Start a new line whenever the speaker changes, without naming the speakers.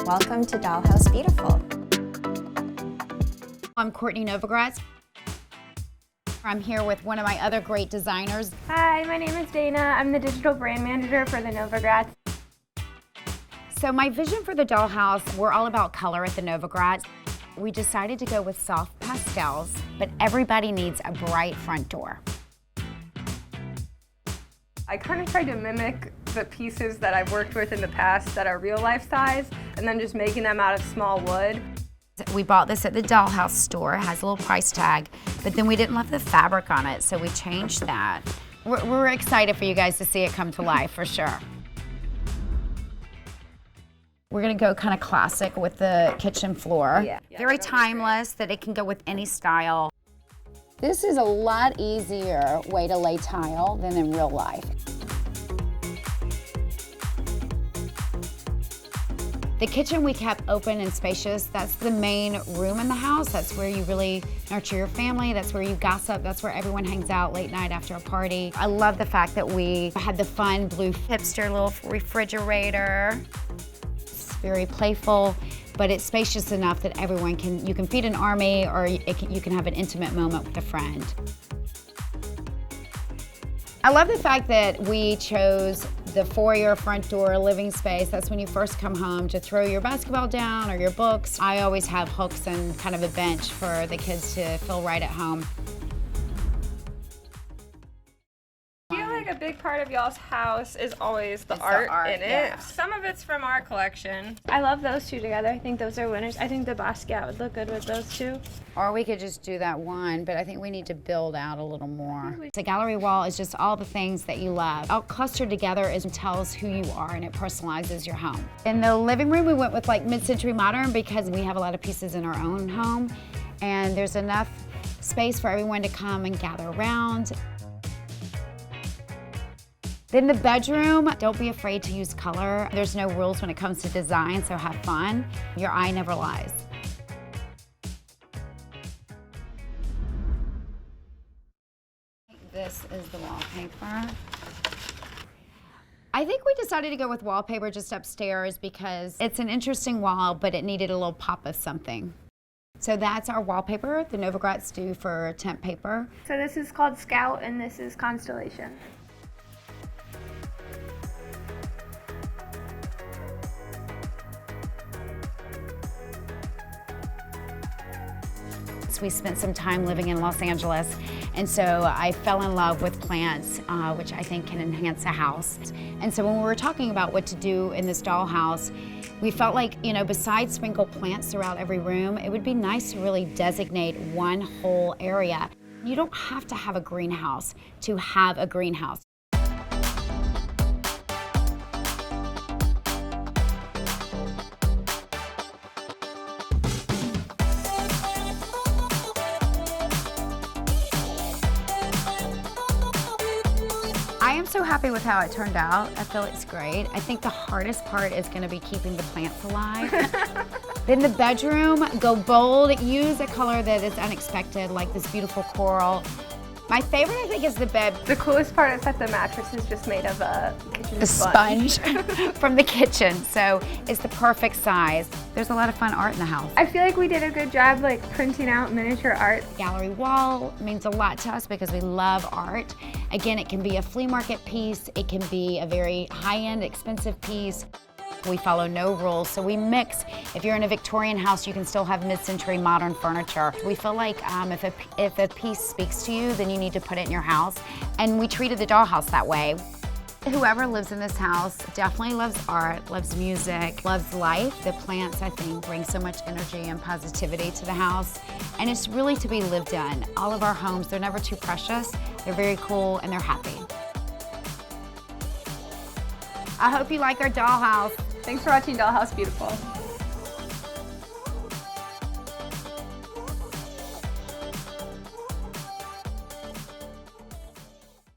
Welcome to Dollhouse Beautiful.
I'm Cortney Novogratz. I'm here with one of my other great designers.
Hi, my name is Dana. I'm the digital brand manager for the Novogratz.
So my vision for the Dollhouse, we're all about color at the Novogratz. We decided to go with soft pastels, but everybody needs a bright front door.
I kind of tried to mimic the pieces that I've worked with in the past that are real life size, and then just making them out of small wood.
We bought this at the Dollhouse store. It has a little price tag, but then we didn't love the fabric on it, so we changed that. We're excited for you guys to see it come to life, for sure. We're gonna go kind of classic with the kitchen floor.
Yeah.
Very timeless, that it can go with any style.
This is a lot easier way to lay tile than in real life.
The kitchen we kept open and spacious. That's the main room in the house. That's where you really nurture your family. That's where you gossip. That's where everyone hangs out late night after a party. I love the fact that we had the fun blue hipster little refrigerator. It's very playful, but it's spacious enough that everyone you can feed an army, or you can have an intimate moment with a friend. I love the fact that we chose the foyer, front door, living space. That's when you first come home to throw your basketball down or your books. I always have hooks and kind of a bench for the kids to feel right at home.
I feel like a big part of y'all's house is always the art in it.
Yeah.
Some of it's from our collection. I love those two together. I think those are winners. I think the Basquiat would look good with those two.
Or we could just do that one, but I think we need to build out a little more. The gallery wall is just all the things that you love. All clustered together and tells who you are, and it personalizes your home. In the living room, we went with like mid-century modern because we have a lot of pieces in our own home, and there's enough space for everyone to come and gather around. Then the bedroom, don't be afraid to use color. There's no rules when it comes to design, so have fun. Your eye never lies. This is the wallpaper. I think we decided to go with wallpaper just upstairs because it's an interesting wall, but it needed a little pop of something. So that's our wallpaper, the Novogratz do for Tempaper.
So this is called Scout and this is Constellation.
We spent some time living in Los Angeles, and so I fell in love with plants, which I think can enhance a house. And so when we were talking about what to do in this dollhouse, we felt like, you know, besides sprinkle plants throughout every room, it would be nice to really designate one whole area. You don't have to have a greenhouse to have a greenhouse. I am so happy with how it turned out. I feel it's great. I think the hardest part is going to be keeping the plants alive. Then the bedroom, go bold. Use a color that is unexpected, like this beautiful coral. My favorite, I think, is the bed.
The coolest part is that the mattress is just made of a kitchen
sponge from the kitchen, so it's the perfect size. There's a lot of fun art in the house.
I feel like we did a good job like printing out miniature art.
Gallery wall means a lot to us because we love art. Again, it can be a flea market piece. It can be a very high-end, expensive piece. We follow no rules, so we mix. If you're in a Victorian house, you can still have mid-century modern furniture. We feel like if a piece speaks to you, then you need to put it in your house. And we treated the dollhouse that way. Whoever lives in this house definitely loves art, loves music, loves life. The plants, I think, bring so much energy and positivity to the house. And it's really to be lived in. All of our homes, they're never too precious. They're very cool and they're happy. I hope you like our dollhouse.
Thanks for watching Dollhouse Beautiful.